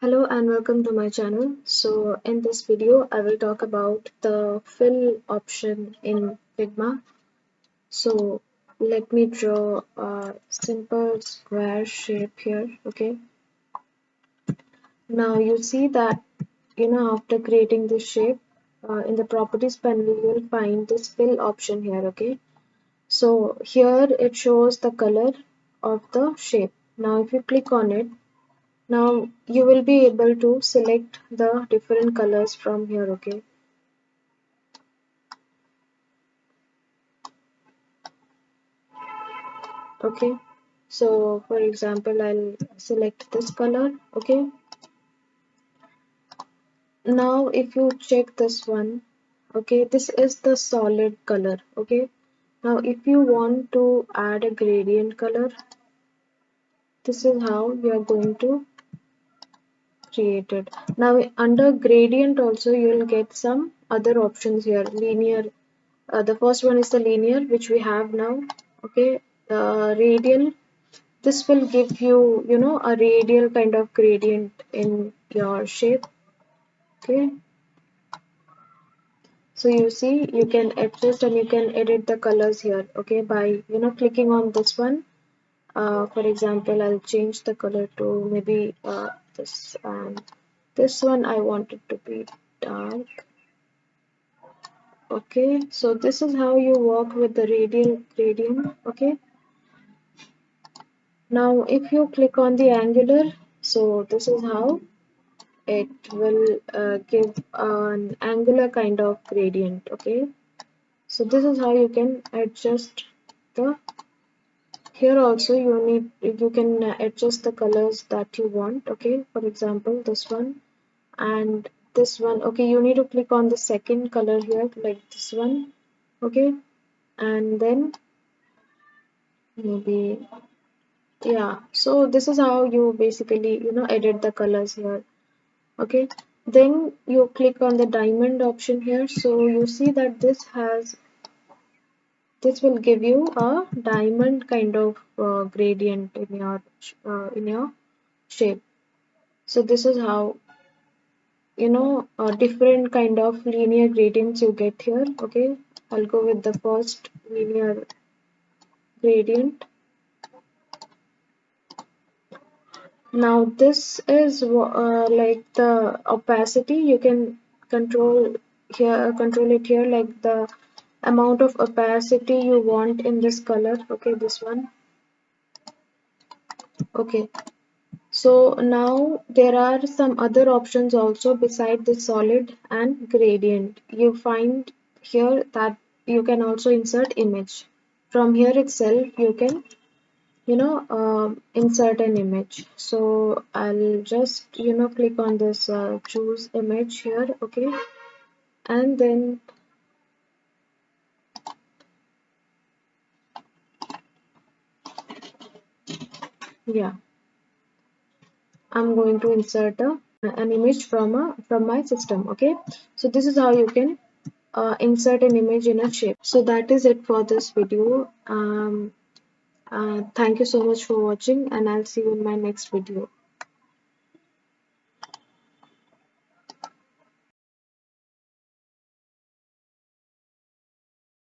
Hello and welcome to my channel. So in this video I will talk about the fill option in Figma. So let me draw a simple square shape here. Okay, now you see that after creating this shape in the properties panel you will find this fill option here. Okay, so here it shows the color of the shape. Now if you click on it, now you will be able to select the different colors from here. Okay, so for example I'll select this color. Okay, now if you check this one, okay, this is the solid color. Okay, now if you want to add a gradient color, this is how you are going to create it. Now under gradient also you will get some other options here. Linear, the first one is the linear, which we have now. Okay, radial, this will give you a radial kind of gradient in your shape. Okay, so you see you can adjust and you can edit the colors here. Okay, by clicking on this one. For example, I'll change the color to maybe this, and this one I want it to be dark. Okay, so this is how you work with the radial gradient. Okay, now if you click on the angular, so this is how it will give an angular kind of gradient. Okay, so this is how you can adjust the, here also you can adjust the colors that you want. Okay, for example this one and this one. Okay, you need to click on the second color here, like this one. Okay, and then maybe, yeah, so this is how you basically edit the colors here. Okay, then you click on the diamond option here, so you see that this will give you a diamond kind of gradient in your shape. So this is how different kind of linear gradients you get here. Okay, I'll go with the first linear gradient. Now this is like the opacity. You can control it here, like the amount of opacity you want in this color. Okay, this one. Okay, so now there are some other options also beside the solid and gradient. You find here that you can also insert image. From here itself you can insert an image. So I'll just click on this choose image here. Okay, and then yeah, I'm going to insert an image from my system. Okay, so this is how you can insert an image in a shape. So that is it for this video. Thank you so much for watching, and I'll see you in my next video.